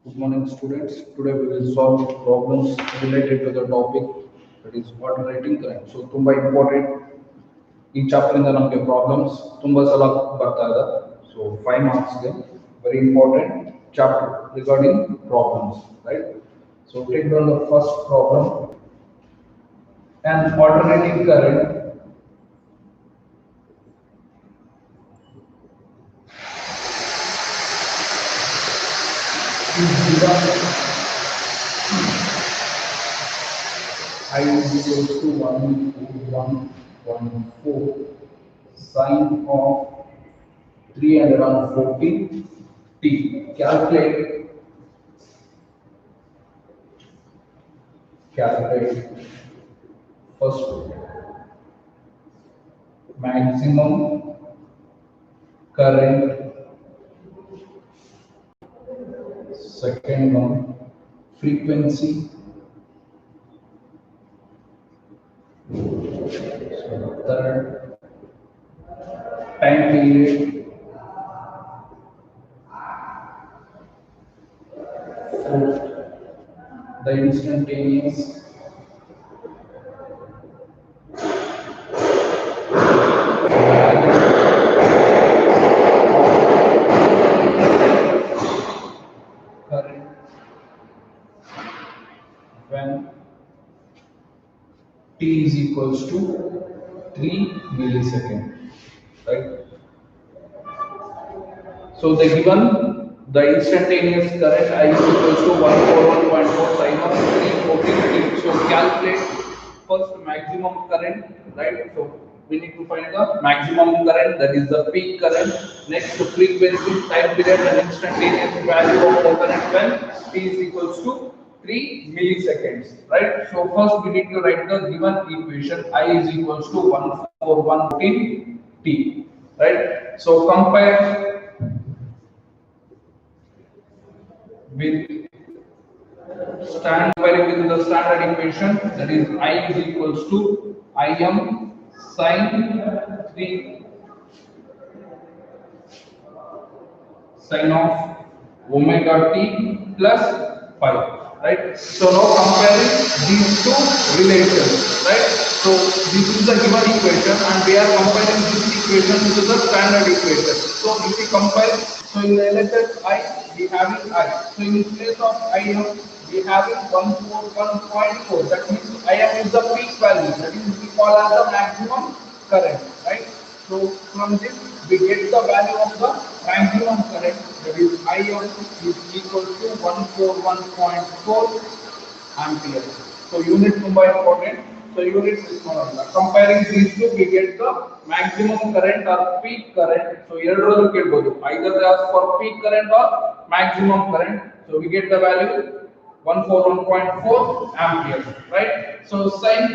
Good morning, students. Today we will solve problems related to the topic that is alternating current. So, ತುಂಬಾ important. ಈ chapter ಇಂದ ನಮಗೆ problems ತುಂಬಾ ಸಲ ಬರ್ತಾ ಇದೆ. So, 5 marks ಗೆ very important chapter regarding problems, right? So, take down the first problem. An alternating current is given I is equal to 1.14 sine of 340 t. Calculate first maximum current, second one frequency, so third time period, fourth the instantaneous, current when t is equals to 3 milliseconds, right? So they given the instantaneous current I is equals to 141.4 sine of 340 t. So calculate first maximum current, right? So we need to find the maximum current, that is the peak current. Next, frequency, time period, and instantaneous value of the current when t is equals to 3 milliseconds, right? So first we need to write the given equation I is equals to 14114 t, right? So compare with comparing with the standard equation, that is I is equals to Im sine 3 sine of omega t plus pi, right? So now comparing these two relations, right? So this is the given equation and we are comparing this equation to the standard equation. So if we compare, so in the LHS I we having I, so in place of Im we having 141.4, that means Im is the peak value, that is we call as the maximum current, right? So from this we get the value of the maximum current, that is Im is equal to 141.4 ampere. So unit number important. So unit is comparing these two, we get the maximum current or peak current. So ಎರಡರಲ್ಲೂ ಕೇಳಬಹುದು, either they ask for peak current or maximum current. So we get the value 141.4 ampere, right? So sine,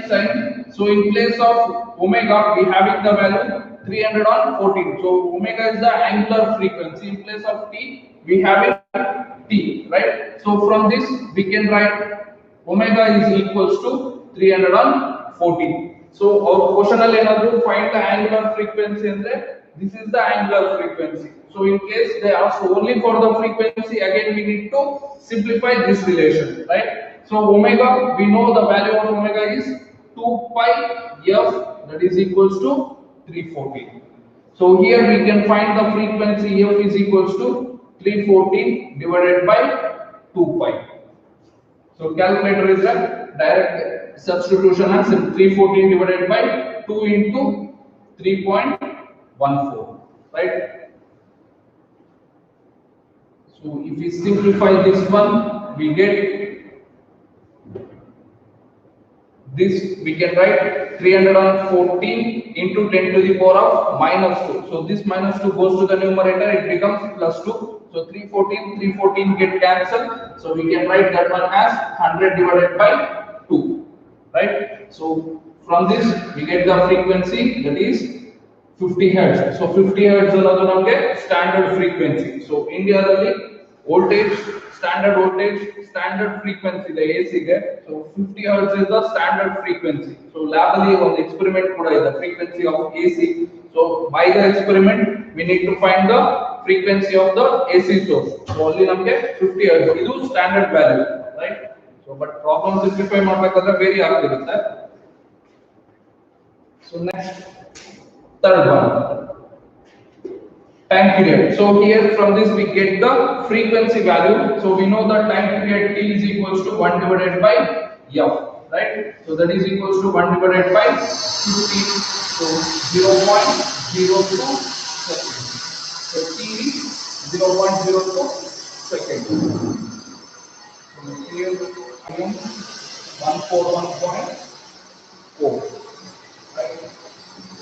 so in place of omega we having the value 314. So omega is the angular frequency, in place of t we having t, right? So from this we can write omega is equals to 314. So our question alli enadru find the angular frequency andre this is the angular frequency. So in case they ask only for the frequency, again we need to simplify this relation, right? So omega, we know the value of omega is 2 pi f, that is equals to 314. So here we can find the frequency f is equals to 314 divided by 2 pi. So calculator is a direct substitution, and 314 divided by 2 into 3.14, right? So if we simplify this one, we get this, we can write 314 into 10 to the power of minus 2. So this minus 2 goes to the numerator, it becomes plus 2. So 314 get cancelled. So we can write that one as 100 divided by 2, right? So from this we get the frequency, that is 50 hertz. So 50 hertz ಅನ್ನೋದು ನಮಗೆ standard frequency. So India ದಲ್ಲಿ voltage, standard voltage, standard frequency the AC ಗೆ, so 50 hertz is the standard frequency. So lab ಅಲ್ಲಿ ಒಂದು experiment ಕೂಡ ಇದೆ, frequency of AC. So by the experiment we need to find the frequency of the AC source. So only ನಮಗೆ 50 Hz ಇದು standard value, right? So but problem simplify ಮಾಡಬೇಕಾದ್ರೆ very ಆಗ್ತಿರುತ್ತೆ. So next, third one, time period. So here from this we get the frequency value. So we know that time period T is equals to 1 divided by F, right? So that is equals to 1 divided by 50. So 0.02 seconds. So T is 0.02 seconds. So here again 141.4. Right?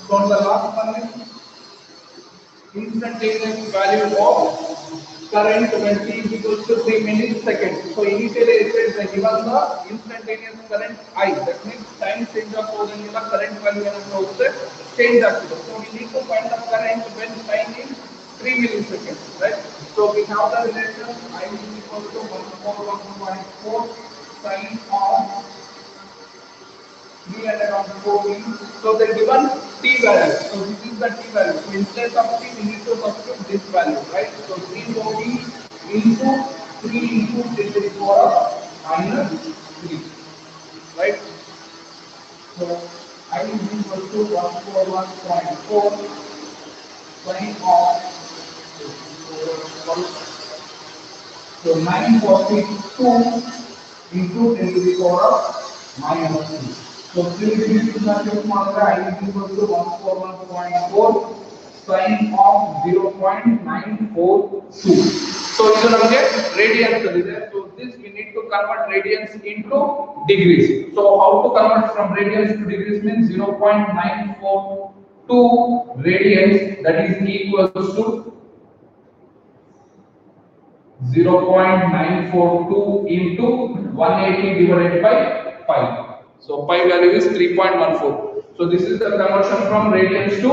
So on the last one is instantaneous value of current when T is equals to 3 milliseconds. So initially it says that given the instantaneous current I, that means time change of the current value and change active. So we need to find the current when time is 3 milliseconds, right? So we have the relation I is equal to 141.4 sin of 314. So the given T value. So this is the T value. So instead of T, we need to substitute this value, right? So 340 into 3 into 10 to the power minus 3, right? So I is equal to 141.4 sin of, so 942 into 10 to the power minus 3. So 3 division I is equal to 141.4 sin of 0.942. So this is radians. So this we need to convert radians into degrees. So how to convert from radians to degrees means 0.942 radians, that is equals to 0.942 into 180 divided by 5. So pi value is 3.14. So this is the conversion from radians to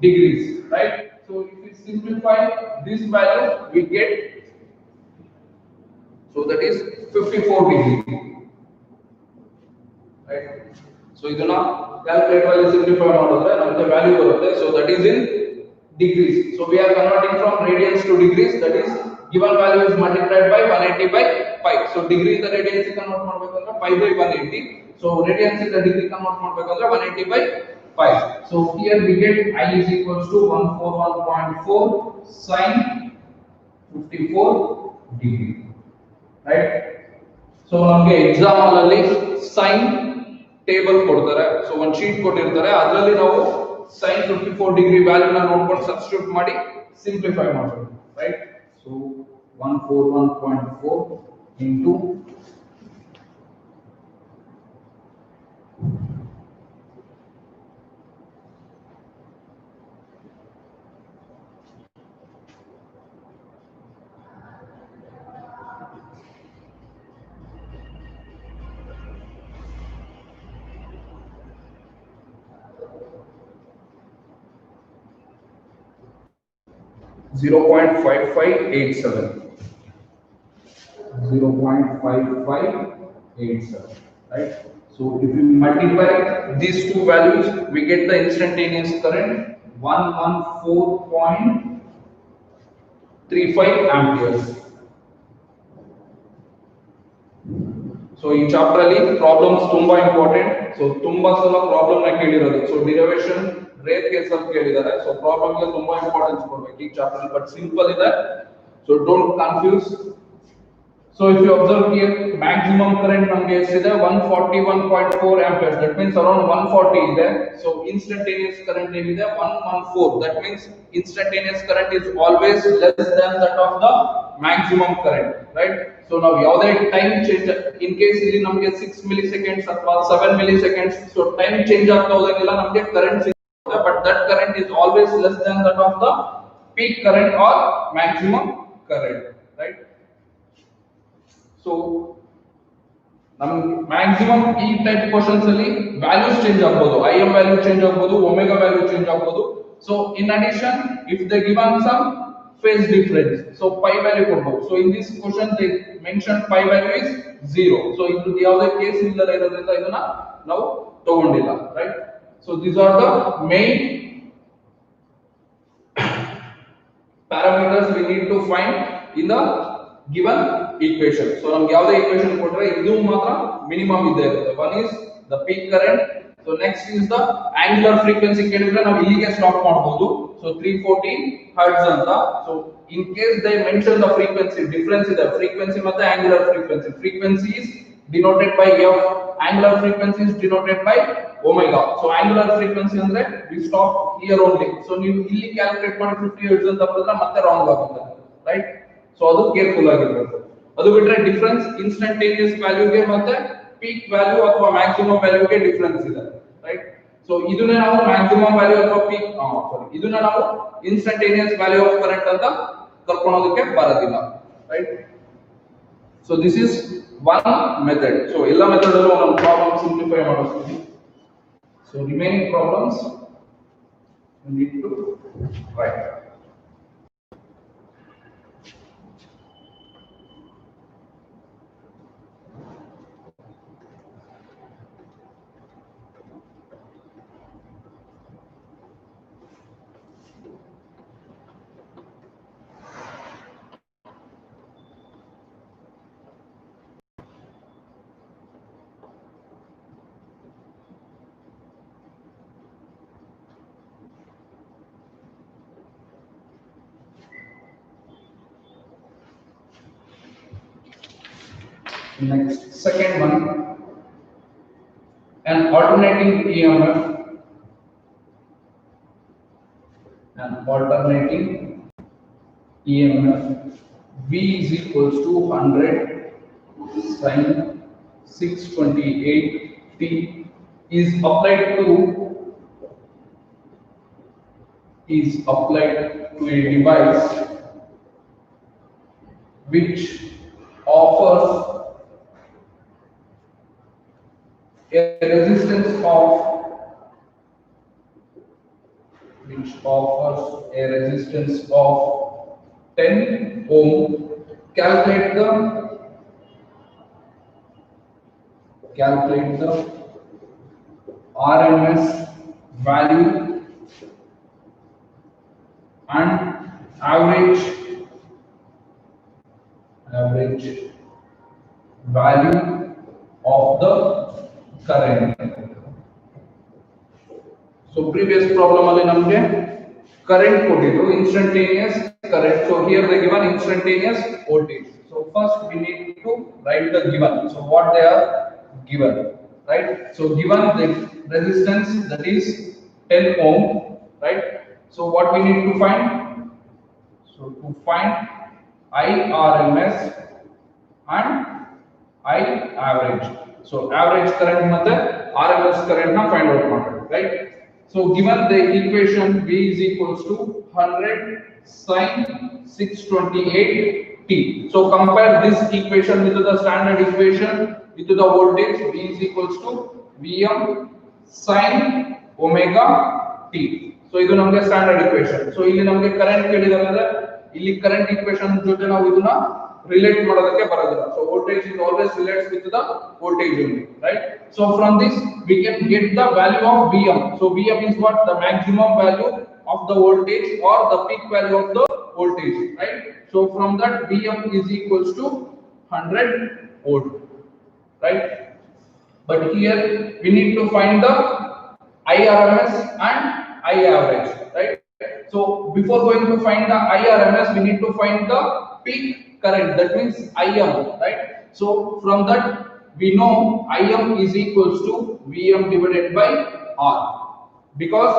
degrees, right? So if we simplify this value, we get, so that is 54 degree, right? So ಇದನ್ನ calculator ಅಲ್ಲಿ simplify ಮಾಡಿದ್ರೆ ನಮಗೆ value ಬರುತ್ತೆ. So that is in degrees. So we are converting from radians to degrees, that is given value is multiplied by 180 by pi. So degree the radians convert ಮಾಡಬೇಕಂದ್ರೆ pi by 180. So radians is the degree convert ಮಾಡಬೇಕಂದ್ರೆ 180 by pi. So here we get I is equals to 141.4 sin 54 degree, right? So ನಮಗೆ exam ಅಲ್ಲಿ sin table ಕೊಡ್ತಾರೆ. So ಒಂದು sheet ಕೊಟ್ಟಿರ್ತಾರೆ, ಅದರಲ್ಲಿ ನಾವು sin 54 degree value ನ ನೋಡ್ಕೊಂಡು ಸಬ್ಸ್ಟಿಟ್ಯೂಟ್ ಮಾಡಿ ಸಿಂಪ್ಲಿಫೈ ಮಾಡಬೇಕು, right? So 141.4 into 0.5587, 0.5587, right? So if we multiply these two values, we get the instantaneous current 114.35 amperes. So in chapter ali problems tumba important. So tumba sala problem na kelirodu. So derivation rare case ಅಲ್ಲಿ ಕೇಳಿದ್ದಾರೆ. So problem ಗೆ ತುಂಬಾ importance ಕೊಡಬೇಕು ಈ chapter ಅಲ್ಲಿ, but simple ಇದೆ. So don't confuse. So if you observe here, maximum current ನಮಗೆ ಎಷ್ಟಿದೆ 141.4 amperes, that means around 140 ಇದೆ. So instantaneous current ಏನಿದೆ 114, that means instantaneous current is always less than that of the maximum current, right? So now ಯಾವುದೇ time change in case ಇಲ್ಲಿ ನಮಗೆ 6 milliseconds ಅಥವಾ 7 milliseconds, so time change ಆಗ್ತಾ ಹೋದಂಗೆಲ್ಲ ನಮಗೆ current ಸಿಗುತ್ತೆ, but that current is always less than that of the peak current or maximum current, right? So ನಮಗೆ maximum ಈ type questions ಅಲ್ಲಿ ವ್ಯಾಲ್ಯೂಸ್ ಚೇಂಜ್ ಆಗಬಹುದು, IM ವ್ಯಾಲ್ಯೂ ಚೇಂಜ್ ಆಗಬಹುದು, omega value change ಆಗಬಹುದು. So in addition if they given some phase difference, so pi value ಕೊಡಬಹುದು. So in this question they mentioned pi value is 0. So ಇದು ಯಾವುದೇ case ಇಲ್ಲದೆ ಇರೋದ್ರಿಂದ ಇದನ್ನ ನಾವು ತಗೊಂಡಿಲ್ಲ, right? So these are the main parameters we need to find in the given equation. So ನಮಗೆ ಯಾವುದೇ equation ಕೊಟ್ಟರೆ ಇದು ಮಾತ್ರ minimum ಇದೆ ಇರುತ್ತೆ. One is the peak current. So next is the angular frequency ಕೇಳಿದ್ರೆ ನಾವು ಇಲ್ಲಿಗೆ ಸ್ಟಾಪ್ ಮಾಡಬಹುದು. So 340 hertz ಅಂತ. So in case they mention the frequency difference ಇದೆ frequency ಮತ್ತೆ angular frequency. Frequency is denoted by f, angular frequency is denoted by omega. So angular frequency ಅಂದ್ರೆ we stop here only. So ನೀವು ಇಲ್ಲಿ calculate ಮಾಡಿ 50 hertz ಅಂತ ಬರೆದ್ರೆ ಮತ್ತೆ wrong ಆಗುತ್ತೆ, ರೈಟ್? ಸೊ ಅದು ಕೇರ್ಫುಲ್ ಆಗಿರಬೇಕು. ಅದು ಬಿಟ್ರೆ ಡಿಫರೆನ್ಸ್ ಇನ್ಸ್ಟಂಟೇನಿಯಸ್ ವ್ಯಾಲ್ಯೂಗೆ ಮತ್ತೆ ಪೀಕ್ ವ್ಯಾಲ್ಯೂ ಅಥವಾ ಮ್ಯಾಕ್ಸಿಮಮ್ ವ್ಯಾಲ್ಯೂಗೆ ಡಿಫರೆನ್ಸ್ ಇದೆ, ರೈಟ್? ಸೊ ಇದನ್ನ ನಾವು ಮ್ಯಾಕ್ಸಿಮಮ್ ವ್ಯಾಲ್ಯೂ ಅಥವಾ ಪೀಕ್ ಸಾರಿ ಇದನ್ನ ನಾವು ಇನ್ಸ್ಟಂಟೇನಿಯಸ್ ವ್ಯಾಲ್ಯೂ ಆಫ್ ಕರೆಂಟ್ ಅಂತ ಕರ್ಕೊಳ್ಳೋದಕ್ಕೆ ಬರೋದಿಲ್ಲ, right? So this is one method. So ಎಲ್ಲ ಮೆಥಡ್ ಅಲ್ಲೂ ನಾವು ಪ್ರಾಬ್ಲಮ್ ಸಿಂಪ್ಲಿಫೈ ಮಾಡ್ತೀವಿ. So remaining problems we need to write. Next, second one, an alternating EMF, V is equals to 100 sin 628t is applied to a device which offers a resistance of 10 ohm. Calculate the RMS value and average value of the current. So previous problem alli namge current ಕೊಟ್ಟಿದ್ರು, instantaneous current. So here they given instantaneous voltage. So first we need to write the given. So what they are given, right? So given the resistance that is 10 ohm, right? So what we need to find? So to find IRMS and I average. So average current ಮತ್ತೆ RMS current na find out ಮಾಡಬೇಕು, right? So given the equation V is equals to 100 sin 628t. So compare this equation with the standard equation with the voltage. V is equals to Vm sin omega t. So ಇದು ನಮಗೆ standard equation. So ಇಲ್ಲಿ ನಮಗೆ current ಕೇಳಿದಾರೆ, ಇಲ್ಲಿ current equation ಜೊತೆ ನಾವು ಇದನ್ನ relate ಮಾಡೋದಕ್ಕೆ ಬರೋದಿಲ್ಲ. So voltage is always relates with the voltage only, right? So from this we can get the value of Vm. So Vm is what? The maximum value of the voltage or the peak value of the voltage, right? So from that Vm is equals to 100 volt, right? But here we need to find the IRMS and I average, right? So before going to find the IRMS we need to find the peak current, that means Im, right? So from that we know Im is equals to Vm divided by R, because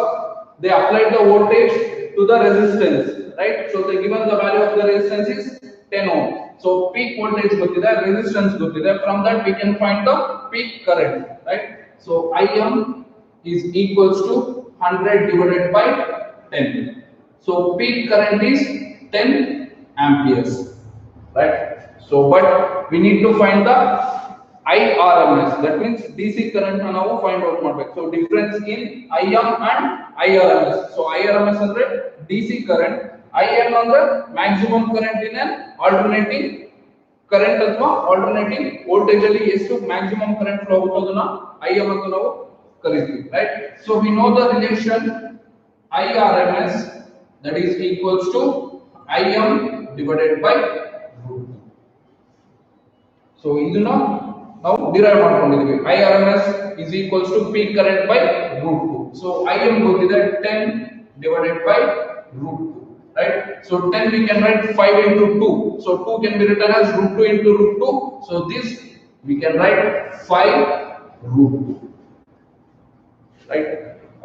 they applied the voltage to the resistance, right? So they given the value of the resistance is 10 ohm. So peak voltage gottide, resistance gottide, from that we can find the peak current, right? So Im is equals to 100 divided by 10. So peak current is 10 amperes, right? So but we need to find the IRMS, that means DC current na ನಾವು find out ಮಾಡಬೇಕು. So difference in Im and IRMS. So IRMS ಅಂದ್ರೆ DC current, Im ಅಂದ್ರೆ maximum current in an alternating current ಅಥವಾ alternating voltage ಅಲ್ಲಿ ಎಷ್ಟು maximum current flow ಆಗುತ್ತದನ್ನ Im ಅಂತ ನಾವು ಕರೀತೀವಿ, right? So we know the relation IRMS, that is equals to Im divided by root 2. So ಇದನ್ನ ನಾವು derive ಮಾಡ್ಕೊಂಡಿದ್ದೀವಿ. IRMS is equals to peak current by root 2. So Im ಗೊತ್ತಿದೆ 10 divided by root 2, right? So 10 we can write 5 into 2. So 2 can be written as root 2 into root 2. So this we can write 5 root 2, right?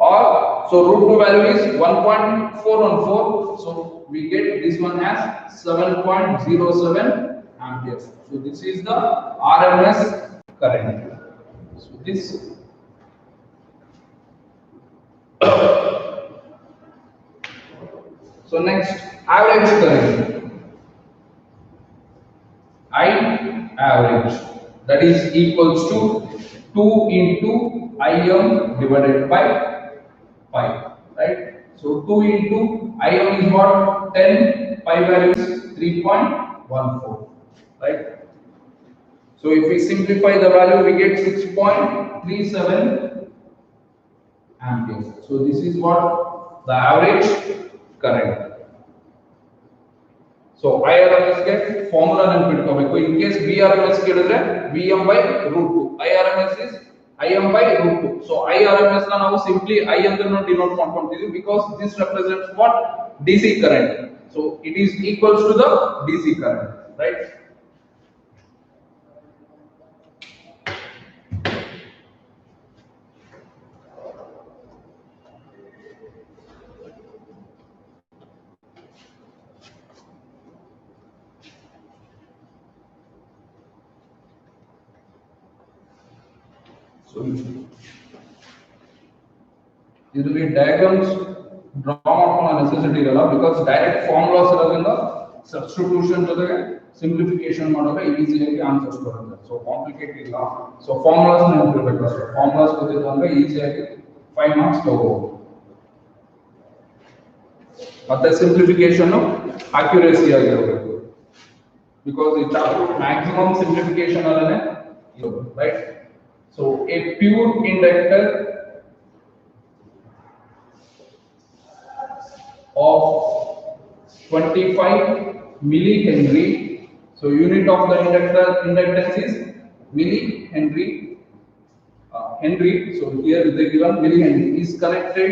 Or so root 2 value is 1.414. So we get this one as 7.07 amperes. So this is the RMS current. So this so next, average current. I average, that is equals to 2 into Im divided by pi, right? So 2 into Im is what? 10, pi value is 3.14, right? So if we simplify the value, we get 6.37 amperes. So this is what the average current. So IRMS get formula ನೆನಪಿಟ್ಕೋಬೇಕು. In case VRMS ಕೇಳಿದ್ರೆ Vm by root 2. IRMS is Im by root 2. So IRMS na ನಾವು simply I ಅಂತನು denote ಮಾಡ್ಕೊಂತೀವಿ because this represents what? DC current. So it is equals to the DC current, right? So ಇದರಲ್ಲಿ diagrams draw ಮಾಡ್ಕೊಳ್ಳೋ necessity ಇರಲ್ಲ because direct formulas ಇರೋದ್ರಿಂದ substitution ಜೊತೆಗೆ simplification ಮಾಡಿದ್ರೆ ಈಸಿಯಾಗಿ ಆನ್ಸರ್ಸ್ ಬರುತ್ತೆ. ಸೊ ಕಾಂಪ್ಲಿಕೇಟ್ ಇಲ್ಲ. ಸೊ ಫಾರ್ಮುಲಾಸ್ ನೆನಪಿರಬೇಕು ಅಷ್ಟೇ. ಫಾರ್ಮುಲಾಸ್ ಗೊತ್ತಿಲ್ಲ ಅಂದ್ರೆ ಈಸಿಯಾಗಿ 5 ಮಾರ್ಕ್ಸ್ ತಗೋಬಹುದು. ಮತ್ತೆ ಸಿಂಪ್ಲಿಫಿಕೇಶನ್ ಅಕ್ಯುರೇಸಿ ಆಗಿರಬೇಕು because ಈ ಚಾಪ್ಟರ್ maximum simplification ಅಲ್ಲೇ ಇರೋದು, right? So a pure inductor of 25 millihenry. So unit of the inductance is millihenry. Henry. So here they given millihenry is connected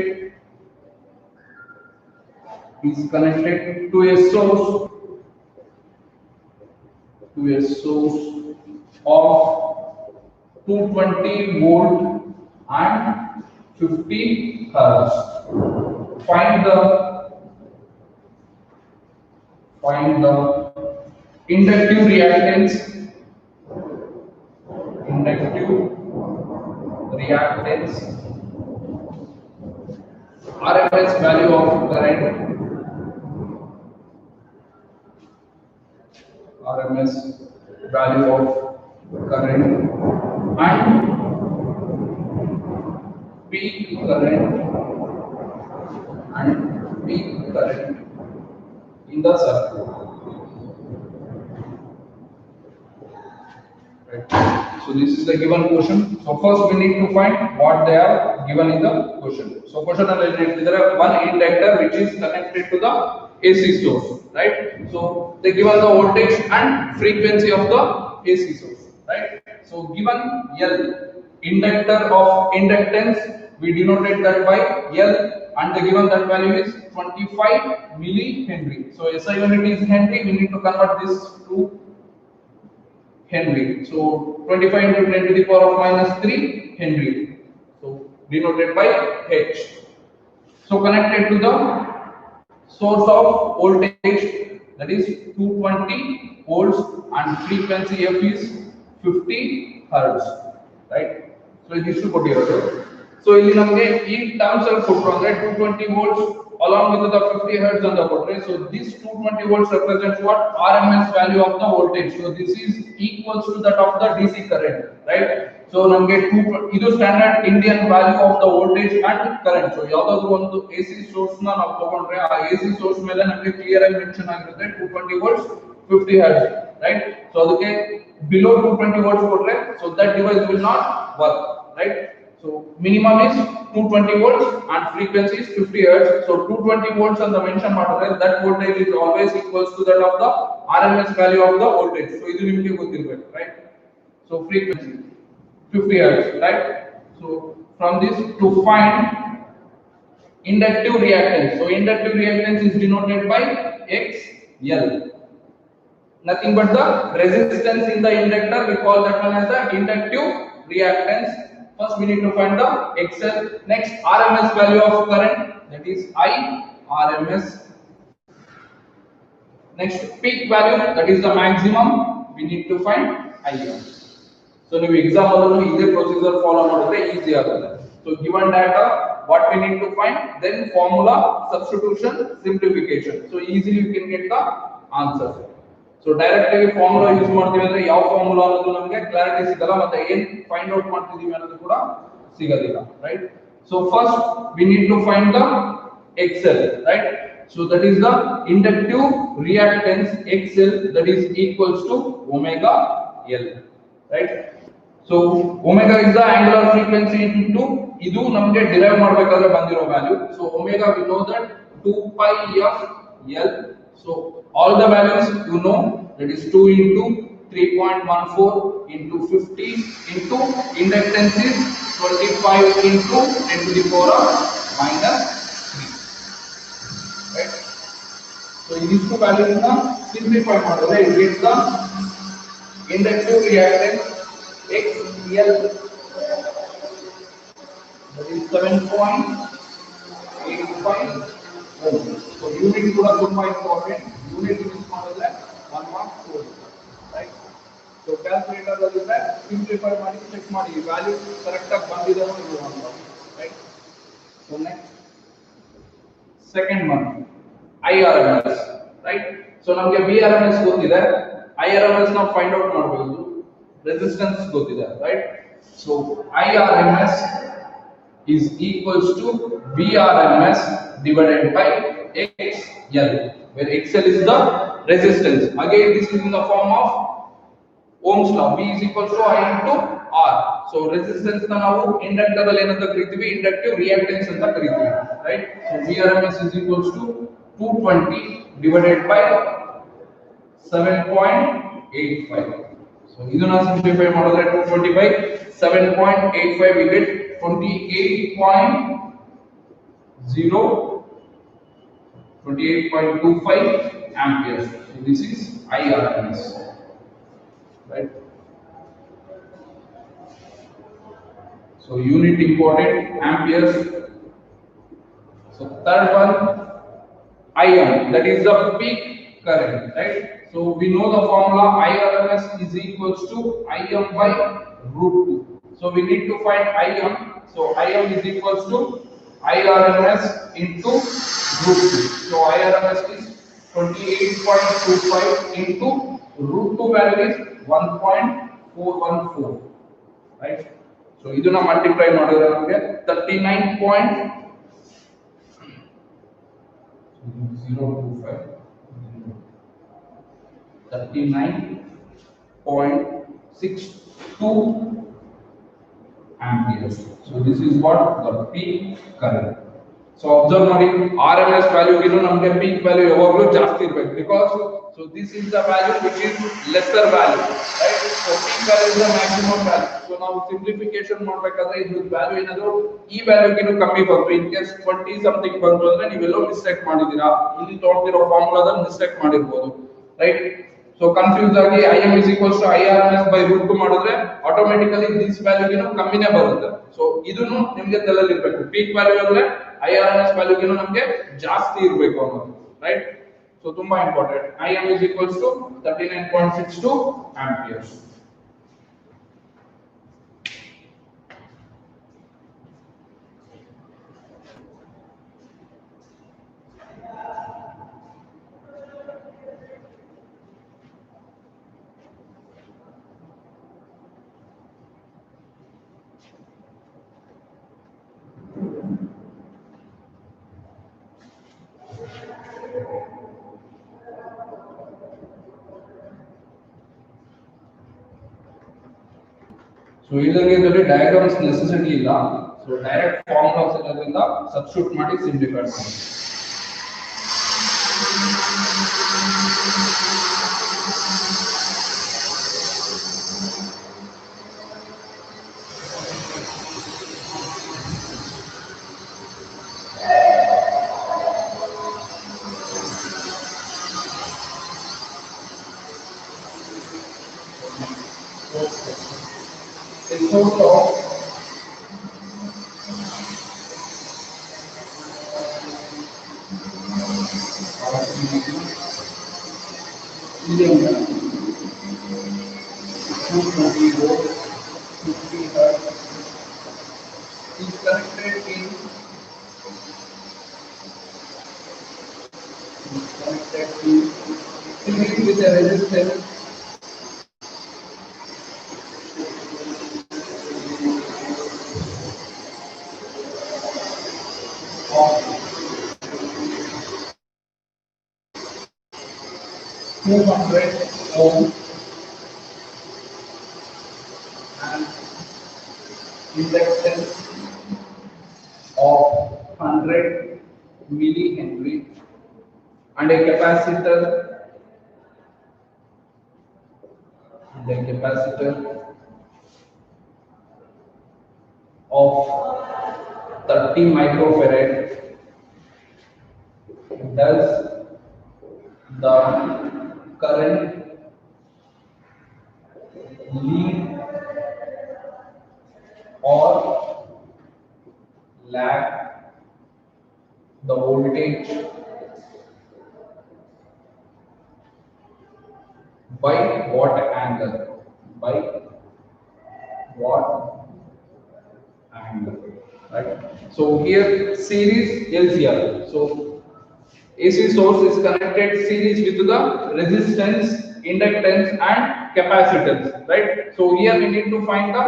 to a source of 220 volt and 50 hertz. Find the inductive reactance RMS value of current, RMS value of current and peak current in the circuit. Right. So this is the given question. So first we need to find what they are given in the question. So question there are one inductor which is connected to the AC source, right? So they given the voltage and frequency of the AC source, right? So given L, inductor of inductance, we denoted that by L, and the given that value is 25 millihenry. So SI unit is Henry. We need to convert this to Henry. So 25 into 10 to the power of minus 3 Henry. So denoted by H. So connected to the source of voltage, that is 220 volts, and frequency F is 50 hertz, right? So this is what here. So ಇಲ್ಲಿ ನಮಗೆ ಈ terms ಅಲ್ಲಿ ಕೊಟ್ಟರು ಅಂದ್ರೆ 220 volts along with the 50 hertz ಅಂತ ಕೊಟ್ರೆ. So this 220 volts represents what? RMS value of the voltage. So this is equals to that of the DC current, right? So ನಮಗೆ ಇದು standard Indian value of the voltage and current. So ಯಾವ್ದಾದ್ರು ಒಂದು AC source ನ ನಾವು ತಗೊಂಡ್ರೆ ಆ AC source ಮೇಲೆ ನಮಗೆ ಕ್ಲಿಯರ್ ಆಗಿ ಮೆನ್ಷನ್ ಆಗಿರುತ್ತೆ 220 volts 50 hertz, right? So ಅದಕ್ಕೆ below 220 volts ಕೊಟ್ರೆ so that device will not work, right? So minimum is 220 volts and frequency is 50 hertz. So 220 volts on the mention model, that voltage is always equals to that of the RMS value of the voltage. So idu nimage gothirbeku, right? So frequency 50 hertz, right? So from this to find inductive reactance. So inductive reactance is denoted by XL. Nothing but the resistance in the inductor. We call that one as the inductive reactance. First we need to find the XL. Next RMS value of current, that is I RMS. Next peak value, that is the maximum. We need to find IM. So ನೀವು exam alone ಇದೇ procedure follow ಮಾಡಿದ್ರೆ easy ಆಗುತ್ತೆ. So given data, what we need to find, then formula, substitution, simplification. So easily you can get the answer. So directly formula use ಮಾಡ್ತೀವಿ ಅಂದ್ರೆ ಯಾವ formula ಅನ್ನೋದು ನಮಗೆ clarity ಸಿಗಲ್ಲ, ಮತ್ತೆ ಏನು ಫೈಂಡ್ ಔಟ್ ಮಾಡ್ತಿದೀವಿ ಅನ್ನೋದು ಕೂಡ ಸಿಗೋದಿಲ್ಲ, right? So first we need to find the XL, right? So that is the inductive reactance XL, that is equals to omega L, right? So omega is the angular frequency into idu namge derive ಮಾಡಬೇಕಾದ್ರೆ ಬಂದಿರೋ value. So omega we know that 2 pi f L. So all the values you know, that is 2 into 3.14 into 50 into inductance is 25 into 10 to the power of minus 3, right? So these two values na simplify ಮಾಡಿದ್ರೆ you get the inductive reactance XL, that is 7.85 ohm. So unit kuda ತುಂಬಾ important. Unit use ಮಾಡಿದ್ರೆ 1 mark 4, right? So calculator ಅಲ್ಲಿ simplify ಮಾಡಿ check ಮಾಡಿ value correct ಆಗಿ ಬಂದಿದೆ ಅಂತ, right? So next second one IRMS, right? So ನಮಗೆ VRMS ಗೊತ್ತಿದೆ, IRMS ನಾವು ಫೈಂಡ್ ಔಟ್ ಮಾಡಬೇಕು, resistance ಗೊತ್ತಿದೆ, right? So IRMS is equals to VRMS divided by XL, where XL is the resistance. Again this is in the form of Ohm's law. V is equals to I into R. So resistance na ನಾವು inductor ಅಲ್ಲಿ ಏನಂತ ಕರೀತೀವಿ, inductive reactance ಅಂತ ಕರೀತೀವಿ, right? So VRMS is equals to 220 divided by 7.85. So ಇದನ್ನ simplify ಮಾಡಿದ್ರೆ 220 by 7.85 we get 28.25 amperes. So this is IRMS, right? So unit important, amperes. So third one IM, that is the peak current, right? So we know the formula IRMS is equals to IM by root 2. So we need to find IM. So IM is equals to IRMS into root 2. So IRMS is 28.25 into root 2 value is 1.414, right? So ಇದನ್ನ multiply ಮಾಡಿದ್ರೆ ನಮಗೆ 39.62 amperes. So this is what the peak current. So observe ಮಾಡಿ, RMS value ಗಿಂತ ನಮಗೆ peak value ಯಾವಾಗಲೂ ಜಾಸ್ತಿ ಇರಬೇಕು, because so this is the value which is lesser value, right? So peak value is the maximum value. So ನಾವು simplification ಮಾಡಬೇಕಾದ್ರೆ ಇದು value ಏನಾದರೂ ಈ value ಗಿಂತ ಕಮ್ಮಿ ಬಂತು, in case 20 something ಬಂತು ಅಂದ್ರೆ ನೀವೆಲ್ಲೋ ಮಿಸ್ಟೇಕ್ ಮಾಡಿದೀರಾ, ಇಲ್ಲಿ ತೋರಿಸಿರೋ ಫಾರ್ಮುಲಾದಲ್ಲಿ ಮಿಸ್ಟೇಕ್ ಮಾಡಿರಬಹುದು, right? So confused ಆಗಿ IM is equals to IRMS by root 2 ಮಾಡಿದ್ರೆ automatically this value ಗಿಂತ ಕಮ್ಮಿನೇ ಬರುತ್ತೆ. So ಇದನ್ನು ನಿಮಗೆ ತಲೆಯಲ್ಲಿ ಇರಬೇಕು, peak value ಅಂದ್ರೆ IRMS value ಗಿಂತ ನಮಗೆ ಜಾಸ್ತಿ ಇರಬೇಕು ಅನ್ನೋದು, right? So ತುಂಬಾ important. IM is equals to 39.62 amperes. So ಇದರಲ್ಲಿ diagrams necessity ಇಲ್ಲ. So direct formulas ಇರೋದ್ರಿಂದ substitute ಮಾಡಿ simplify ಮಾಡಿ. It's also medium 220 volts, 50 hertz is connected in series with a resistance of 200 ohms and inductance of 100 millihenry and a capacitor of 30 microfarad does the current lead or lag the voltage by what angle? By what angle? Right. So here series LCR. So AC source is connected series with the resistance, inductance and capacitance, right? So here we need to find the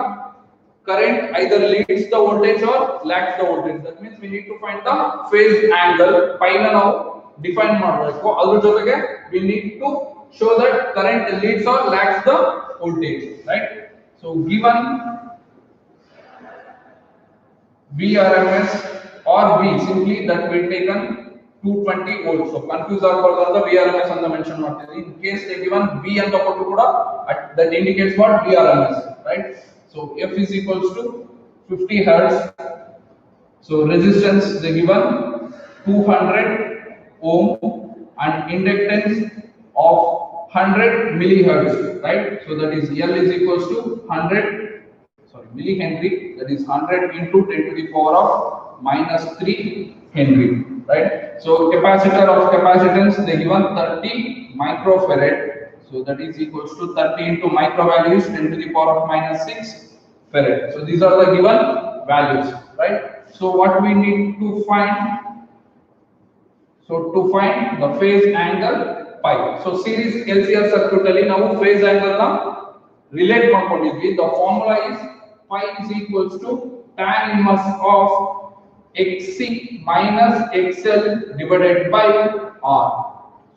current either leads the voltage or lags the voltage. That means we need to find the phase angle. Paina now define ಮಾಡಬೇಕು. ಅದರ ಜೊತೆಗೆ we need to show that current leads or lags the voltage, right? So given VRMS or V simply that we taken 220 volts. So confuse ಆಗಬಾರದು ಅಂತ VRMS ಅಂತ mention ಮಾಡ್ತಿದ್ವಿ. In case they given V ಅಂತ ಕೊಟ್ಟು ಕೂಡ that indicates what VRMS, right? So F is equals to 50 hertz. So resistance they given 200 ohm and inductance of 100 millihertz, right? So that is L is equals to 100 millihenry, that is 100 into 10 to the power of minus 3 henry, right? So capacitor of capacitance they given 30 microfarad, so that is equals to 30 into micro values 10 to the power of minus 6 farad. So these are the given values, right? So what we need to find, so to find the phase angle pi. So series LCR circuit alli ನಾವು phase angle na relate ಮಾಡ್ಕೊಂಡಿದ್ವಿ. The formula is pi is equals to tan inverse of xc minus xl divided by r.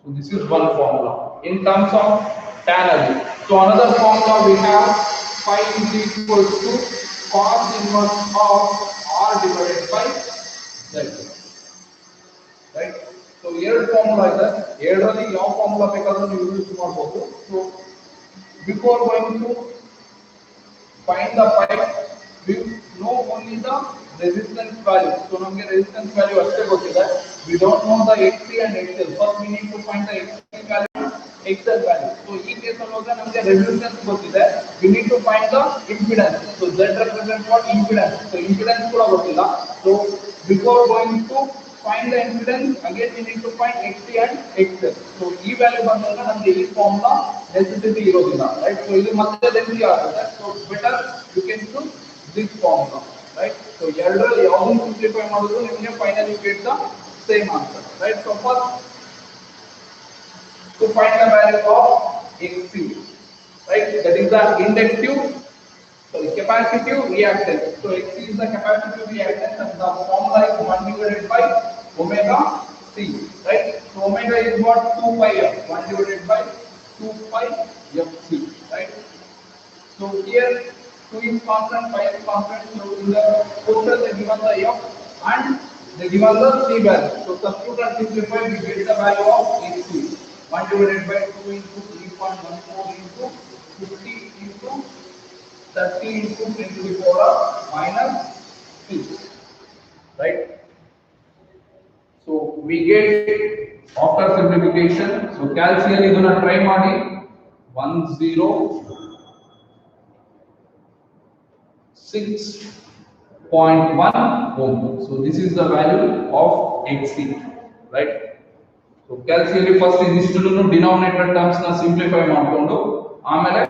So this is one formula in terms of tan alli. So another formula we have pi is equals to cos inverse of r divided by z, right? So ಎರಡು formula ಇದೆ, ಎರಡರಲ್ಲಿ ಯಾವ formula ಬೇಕಾದರೂ ನೀವು use ಮಾಡಬಹುದು. So before going to find the pi, we know only the resistance value. So ನಮಗೆ resistance value ಅಷ್ಟೇ ಗೊತ್ತಿದೆ. We don't know the XC and XL. First we need to find the XC value, XL value. So ಈ case ಅಲ್ಲಿ ಹೋದ್ರೆ ನಮಗೆ resistance ಗೊತ್ತಿದೆ. We need to find the impedance. So Z represents what? Impedance. So impedance ಕೂಡ ಗೊತ್ತಿಲ್ಲ. So before going to find the impedance, again we need to find XC and XL. So ಈ value ಬಂದಾಗ ನಮಗೆ ಈ formula necessity ಇರೋದಿಲ್ಲ, right? So ಇದು ಮತ್ತೆ ಲೆಂಥಿ ಆಗುತ್ತೆ. So better you can choose this formula, right? So ಎರಡರಲ್ಲಿ ಯಾವುದನ್ನು ಸಿಂಪ್ಲಿಫೈ ಮಾಡಿದ್ರು ನಿಮಗೆ finally you get the same answer, right? So first to find the value of XC, right? That is the inductive, capacitive reactance. So Xc is the capacitive reactance and the formula is 1 divided by omega c, right? So omega is what? 2 pi f, 1 divided by 2 pi fc, right? So here 2 is constant, 5 is constant. So in the question they given the f and they given the c value. So substitute and simplify, we get the value of hc. 1 divided by 2 into 3.14 into 50 into 30 into 10 to the power of minus 6. Right? So we get after simplification. So calcium is gonna try ಮಾಡಿ 106.1 ohm. So this is the value of Xc, right? So calcium first ಇದಿಷ್ಟನ್ನು denominator terms ನ simplify ಮಾಡ್ಕೊಂಡು ಆಮೇಲೆ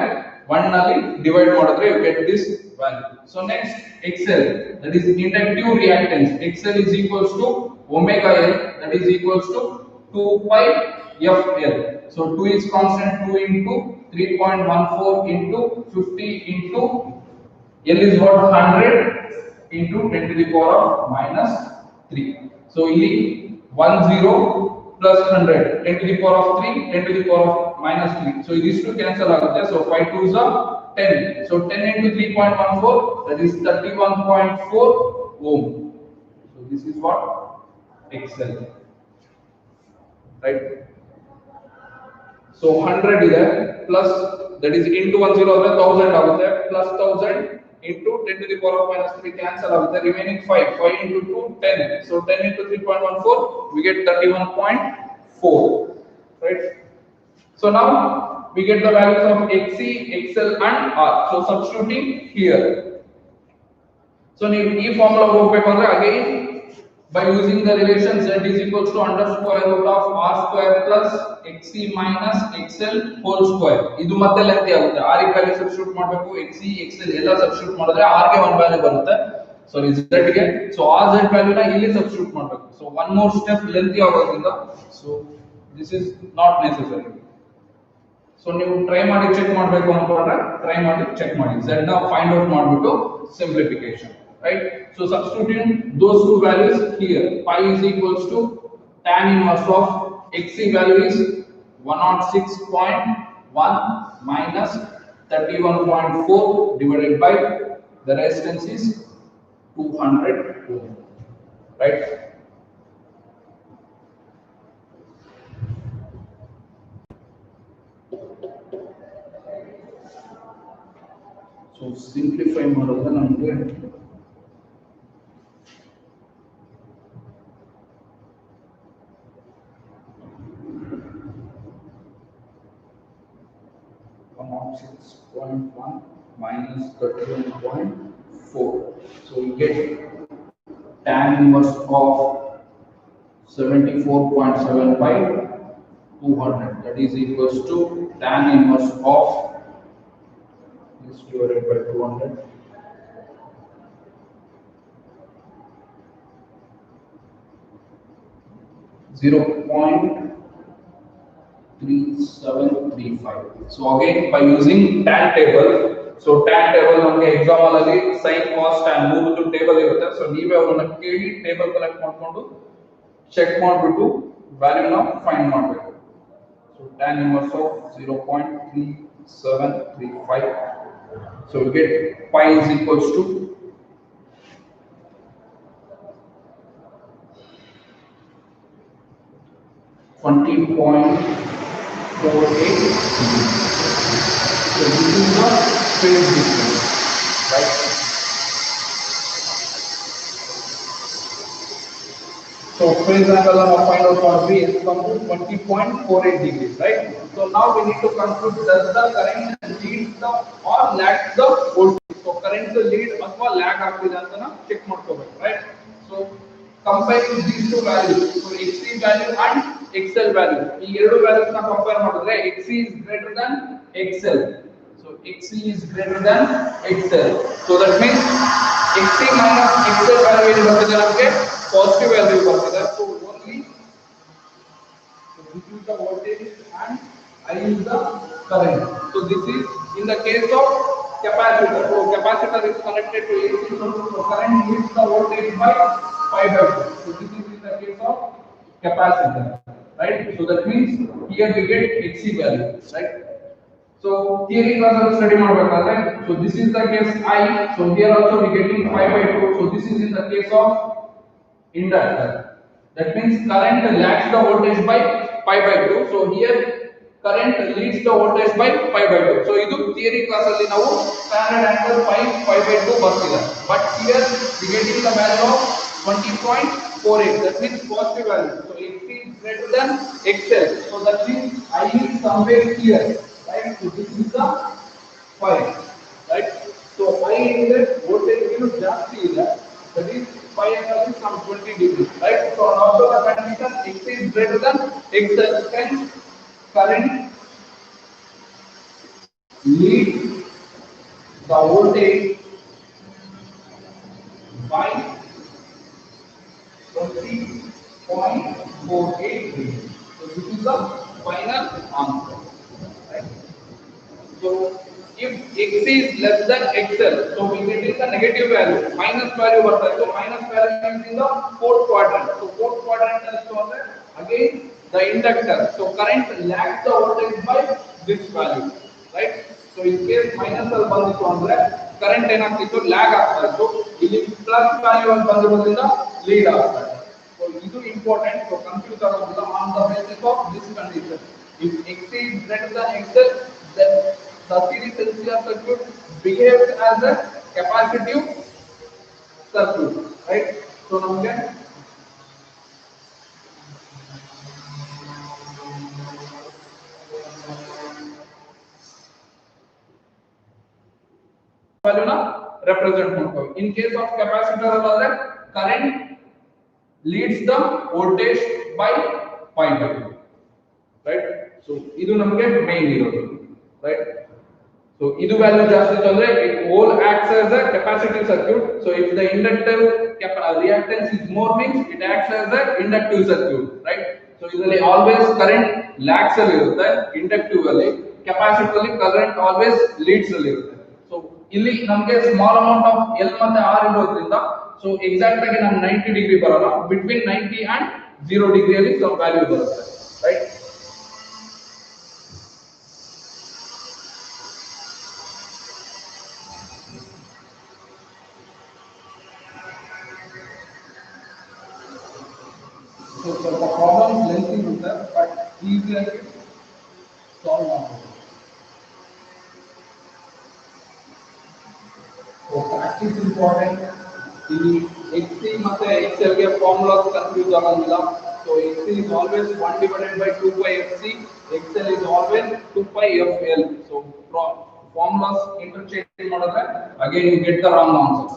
1 ನಲ್ಲಿ divide ಮಾಡಿದ್ರೆ you get this value. So next XL, that is inductive reactance. XL is equals to omega L, that is equals to 2 pi FL. So 2 is constant, 2 into 3.14 into 50 into L is what 100 into 10 to the power of minus 3. So ಇಲ್ಲಿ 10 plus 100 10 to the power of 3 10 to the power of minus 3. So these two cancel ಆಗುತ್ತೆ. So 5 2s are 10. So 10 into 3.14, that is 31.4 ohm. So this is what XL, right? So 100 ಇದೆ plus, that is into 10 ಅಂದ್ರೆ 1000 ಆಗುತ್ತೆ, plus 1000 into 10 to the power of minus 3 cancel ಆಗುತ್ತೆ, remaining 5 into 2 10. So 10 into 3.14, we get 31.4, right? So now we get the values of Xc, XL and R. So substituting here. So ನೀವು ಈ formula ಹೋಗಬೇಕು ಅಂದ್ರೆ again by using the relation z is equals to under square root of r square plus xc minus xl whole square. ಇದು ಮತ್ತೆ ಲೆಂಥಿ ಆಗುತ್ತೆ. r ಗೆ value substitute ಮಾಡಬೇಕು, xc xl ಎಲ್ಲ ಸಬ್ಸ್ಟಿಟ್ಯೂಟ್ ಮಾಡಿದ್ರೆ r ಗೆ ಒಂದು ವ್ಯಾಲ್ಯೂ ಬರುತ್ತೆ, ಸಾರಿ z ಗೆ. ಸೊ ಆ z ವ್ಯಾಲ್ಯೂನ ಇಲ್ಲಿ ಸಬ್ಸ್ಟಿಟ್ಯೂಟ್ ಮಾಡಬೇಕು. ಸೊ ಒನ್ ಮೋರ್ ಸ್ಟೆಪ್ ಲೆಂಥಿ ಆಗೋದ್ರಿಂದ so this is not necessary. So ನೀವು ಟ್ರೈ ಮಾಡಿ ಚೆಕ್ ಮಾಡಬೇಕು ಅನ್ಕೊಂಡ್ರೆ ಟ್ರೈ ಮಾಡಿ ಚೆಕ್ ಮಾಡಿ, z ನ ಫೈಂಡ್ ಔಟ್ ಮಾಡಿಬಿಟ್ಟು simplification, right? So substituting those two values here, pi is equals to tan inverse of xc value is 106.1 minus 31.4 divided by the resistance is 200 ohm, right? So simplify ಮಾಡಿದ್ರೆ ನಮಗೆ 106.1 minus 31.4. So we get tan inverse of 74.75 200, that is equals to tan inverse of this divided by 200, 0.3735. So again by using tan table, so tan table ನಮಗೆ example ಅಲ್ಲಿ sin cos tan ಮೂರದ್ದು table ಇರುತ್ತೆ. So ನೀವೇ ಅವರನ್ನ ಕೇಳಿ table collect ಮಾಡ್ಕೊಂಡು check ಮಾಡಿಬಿಟ್ಟು ವ್ಯಾಲ್ಯೂನ find ಮಾಡಬೇಕು. So tan inverse of 0.3735. So we get pi is equals to 20.48. So this is the phase difference, right? So phase angle of find out for B is come to 20.48 degrees, right? So now we need to conclude, does the current lead the or lag the voltage? So current lead ಅಥವಾ lag ಆಗ್ತಿದೆ ಅಂತ ನಾವು check ಮಾಡ್ಕೋಬೇಕು, right? So comparing these two values, so Xc value and XL value, ಈ ಎರಡು values ನ compare ಮಾಡಿದ್ರೆ Xc is greater than XL. So Xc is greater than XL. So that means Xc minus XL value ಏನು ಬರ್ತದೆ ನಮಗೆ positive value ಬರ್ತದೆ. So only this is the voltage and I is the current. So this is in the case of capacitor. So capacitor is connected to AC, so current leads the voltage by 5/2. So this is in the case of capacitor, right? So that means here we get Xc value, right? So theory class study right? So this is the case I. So here also we getting 5/2. So this is in the case of inductor. That means current lags the voltage by pi by 2. So here current leads the voltage by pi by 2. So ಇದು theory class ಅಲ್ಲಿ ನಾವು standard angle pi by 2 ಬರ್ತಿದೆ. But here we getting the value of 20.48. That means positive value. So X is greater than XL. So that means I is somewhere here. Right? So this is the pi. Right? So I in the voltage ಜಾಸ್ತಿ ಇದೆ. That is pi angle is some 20 degrees, right? So also the condition X is greater than XL, then current leads the voltage by 20.48 degrees. So this is the final answer, right? So if X is less than XL, so we get in the negative value, minus value ಬರ್ತಾ ಇದೆ. So minus value is in the fourth quadrant. So fourth quadrant is ಅಂದ್ರೆ again the inductor. So current lags the voltage by this value, right? So in case minus ಅಲ್ಲಿ ಬಂದಿತ್ತು ಅಂದ್ರೆ current ಏನಾಗ್ತಿತ್ತು lag ಆಗ್ತಾ ಇತ್ತು. ಇಲ್ಲಿ plus value ಅಲ್ಲಿ ಬಂದಿರೋದ್ರಿಂದ lead ಆಗ್ತಾ ಇದೆ. So ಇದು important. So confuse ಆಗೋದಿಲ್ಲ on the basis of this condition. If X is greater than XL, then the series LCR circuit behaves as a capacitive circuit, right? So ನಮಗೆ value na represent ಮಾಡ್ತೀವಿ. In case of capacitor ಅಲ್ಲಾದ್ರೆ current leads the voltage by pi by 2, right? So ಇದು ನಮಗೆ main ಇರೋದು, right? So ಇದು value ಜಾಸ್ತಿ ಇತ್ತು it whole acts as a capacitive circuit. So if the inductive reactance is more means it acts as a inductive circuit, right? So ಇದರಲ್ಲಿ always current lags ಅಲ್ಲಿ ಇರುತ್ತೆ inductive ಅಲ್ಲಿ, capacitor ಅಲ್ಲಿ current always leads ಅಲ್ಲಿ ಇರುತ್ತೆ. So ಇಲ್ಲಿ ನಮಗೆ small amount of L ಮತ್ತೆ R ಇರೋದ್ರಿಂದ so exact ಆಗಿ ನಮಗೆ 90 ಡಿಗ್ರಿ ಬರಲ್ಲ, between 90 and 0 ಡಿಗ್ರಿ ಅಲ್ಲಿ some value ಬರುತ್ತೆ, right? So the problems lengthy ಇರುತ್ತೆ but easily solve ಮಾಡಬಹುದು. So practice important. ಇಲ್ಲಿ XC ಮತ್ತೆ XL ಗೆ ಫಾರ್ಮುಲಾಸ್ ಕನ್ಫ್ಯೂಸ್ ಆಗಂಗಿಲ್ಲ. So XC is always 1 divided by 2 pi FC, XL is always 2 pi FL. So formulas interchange ಮಾಡಿದ್ರೆ again you get the wrong answer.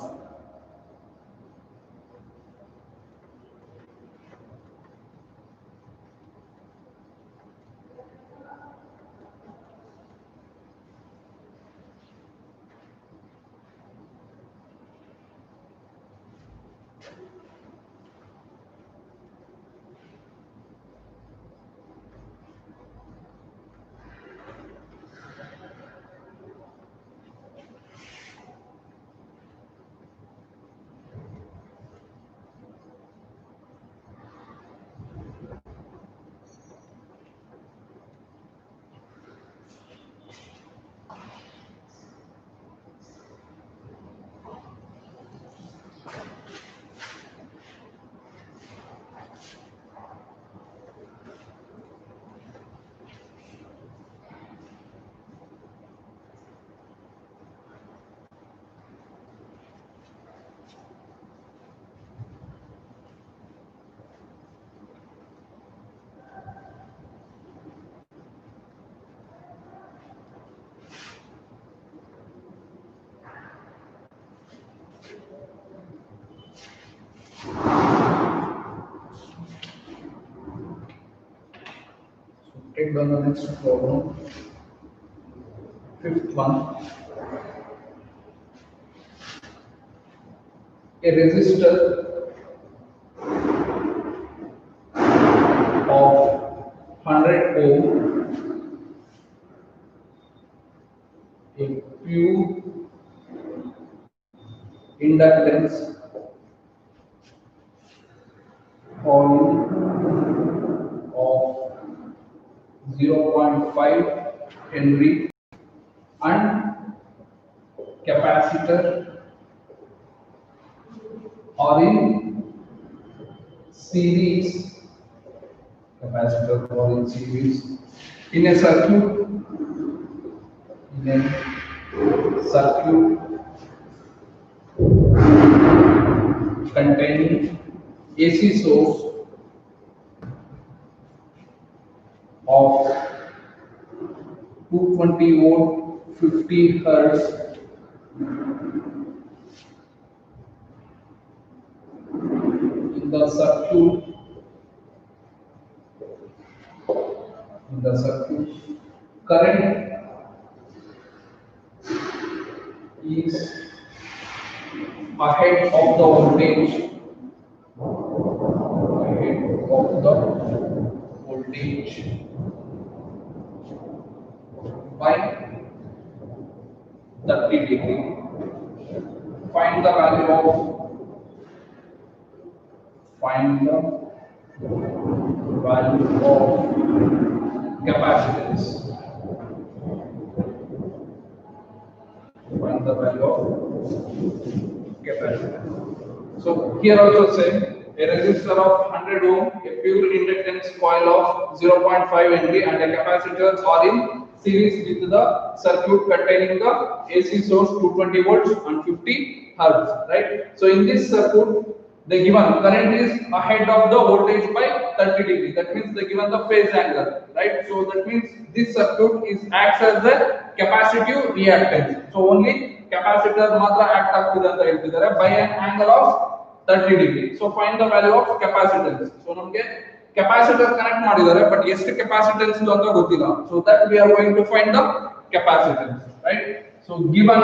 Take down the next problem. Fifth one. A resistor of 100 ohm, a pure inductance coil of 0.5 Henry and capacitor are in series. Capacitor or in series in a circuit, containing AC source of 220 volt 50 hertz in the circuit current is ahead of the voltage by 30 degree. Find the value of capacitance. Find the value of capacitance. So here also same, a resistor of 100 ohm, a pure inductance coil of 0.5 Henry and a capacitor are in series with the circuit containing the AC source 220 volts and 50 hertz, right? So in this circuit the given current is ahead of the voltage by 30 degree. That means they given the phase angle, right? So that means this circuit is acts as the capacitive reactance. So only capacitor matra act ಆಗ್ತಿದೆ ಅಂತ ಹೇಳ್ತಿದ್ದಾರೆ by an angle of 30 degree. So find the value of capacitance. So ನಮಗೆ capacitor connect ಮಾಡಿದ್ದಾರೆ but ಎಷ್ಟು capacitance ಅಂತ ಗೊತ್ತಿಲ್ಲ. So that we are going to find the capacitance, right? So given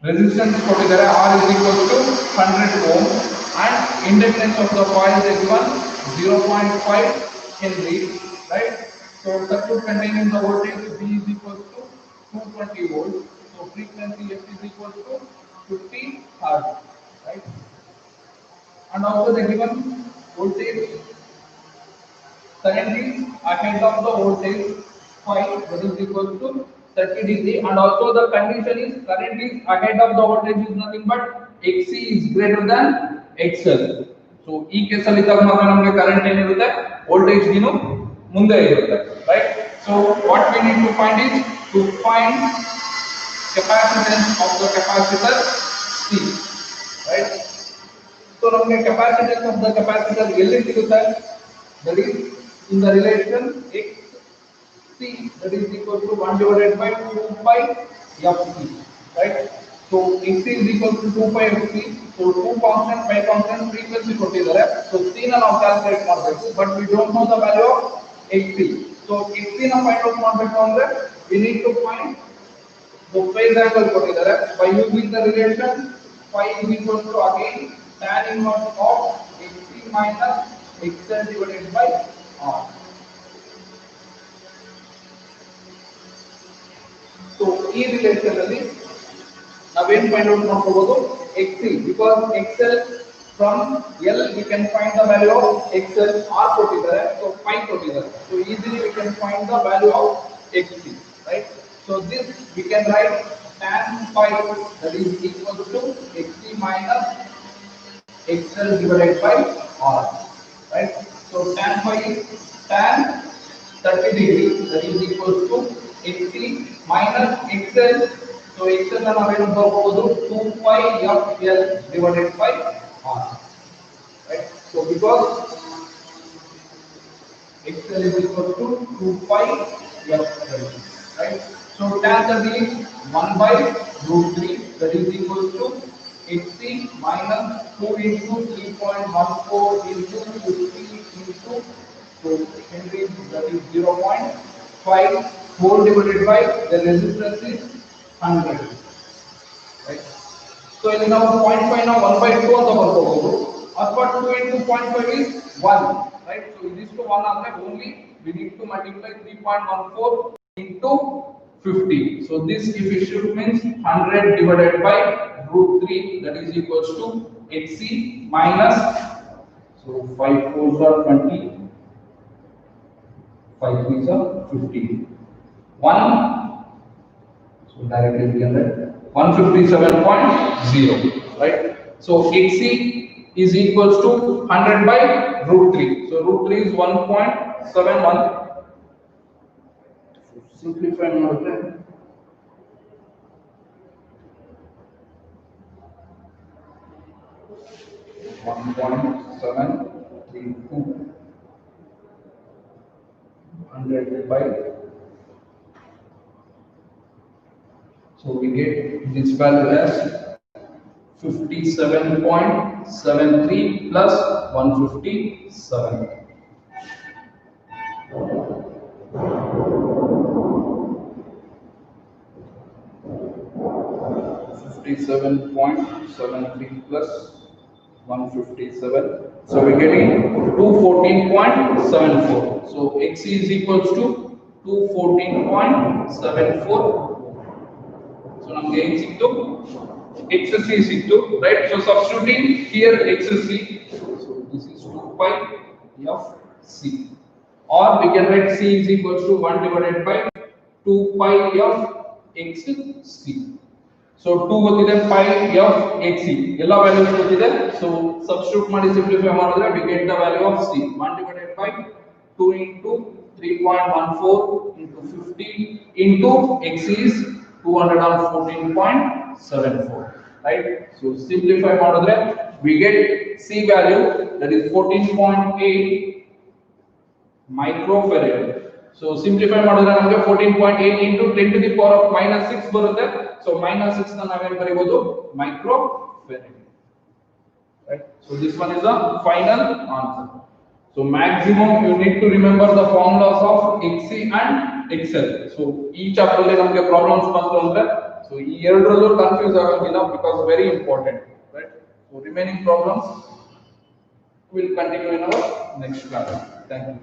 resistance ಕೊಟ್ಟಿದ್ದಾರೆ R is equal to 100 ohm and inductance of the coil is given 0.5 Henry, right? So circuit containing the voltage V is equal to 220 volts. So frequency F is equal to 50 hertz, right? And also the given voltage current is ahead of the voltage 5, that is equal to 30 degree, and also the condition is current is ahead of the voltage is nothing but XC is greater than XL. So ಈ case ಅಲ್ಲಿ ಇದ್ದಾಗ ಮಾತ್ರ ನಮಗೆ current ಏನಿರುತ್ತೆ voltage ಗಿನು ಮುಂದೆ ಇರುತ್ತೆ, right? So what we need to find is to find capacitance of the capacitor C, right? So ನಮಗೆ capacitance of the capacitor ಎಲ್ಲಿ ಸಿಗುತ್ತೆ? That is in the relation XC, that is equal to 1 divided by 2 pi FC, right? So XC is equal to 2 pi FC. So 2 constant, pi constant, frequency ಕೊಟ್ಟಿದ್ದಾರೆ. So C ನ ನಾವು calculate ಮಾಡಬೇಕು, but we don't know the value of XC. So XC ನ find out ಮಾಡಬೇಕು ಅಂದ್ರೆ we need to find the phase angle ಕೊಟ್ಟಿದ್ದಾರೆ by using the relation phi is equal to again tan inverse of XC minus XL divided by R. So ಈ relation ಅಲ್ಲಿ ನಾವೇನ್ find out ಮಾಡ್ಕೋಬಹುದು XC, because XL from L we can find the value of XL, R ಕೊಟ್ಟಿದ್ದಾರೆ, so phi ಕೊಟ್ಟಿದ್ದಾರೆ, so easily we can find the value of XC, right? So this we can write tan phi, that is equal to XC minus XL divided by R, right? So tan phi is tan 30 degree, that is equal to XC minus XL. So XL na navenu barkodu 2 pi FL divided by R, right? So because XL is equal to 2 pi FL, right? So tan 30 is 1 by root 3, that is equal to XC minus 2 into 3.14 into 50 into, so Henry, that is 0.5 whole divided by the resistance is 100, right? So ಇಲ್ಲಿ ನಾವು 0.5 ನ 1/2 ಅಂತ ಬರ್ಕೋಬಹುದು, ಅಥವಾ 2 into 0.5 is 1, right? So this to 1 ಅಂದ್ರೆ only we need to multiply 3.14 into 50. So this if it should means 100 divided by root 3, that is equals to XC minus, so 5 4s are 20, 5 3s are 15, 1 directly we can write 157.0, right? So Xc is equals to 100 by root 3. So root 3 is 1.71. Simplify ಮಾಡಿದ್ರೆ 1.732 100 by, so we get this value as 57.73 plus 157. 57.73 plus 157. So we're getting 214.74. So Xc is equals to 214.74. So now XC is equal, right? So substituting here XC, so this is 2 pi of C, or we can write C is equals to 1 divided by 2 pi of XC. So 2 ಗೊತ್ತಿದೆ, pi of Xc ಎಲ್ಲ values ಗೊತ್ತಿದೆ. So substitute ಮಾಡಿ simplify ಮಾಡಿದ್ರೆ we get the value of C, 1 divided by 2 into 3.14 into 50 into Xc is 214.74, right? So simplify ಮಾಡಿದ್ರೆ we get C value, that is 14.8 microfarad. So simplify ಮಾಡಿದ್ರೆ ನಮಗೆ 14.8 into 10 to the power of minus 6 ಬರುತ್ತೆ. So minus 6 ನ ನಾವೇನು ಬರೆಯಬಹುದು, microfarad, right? So this one is the final answer. So maximum you need to remember the formulas of Xc and XL. So ಈ chapter ಅಲ್ಲಿ ನಮಗೆ problems ಬಂತು ಅಂದ್ರೆ so ಈ ಎರಡರಲ್ಲೂ ಕನ್ಫ್ಯೂಸ್ ಆಗಂಗಿಲ್ಲ, because very important, right? So remaining problems will continue in our next class. Thank you.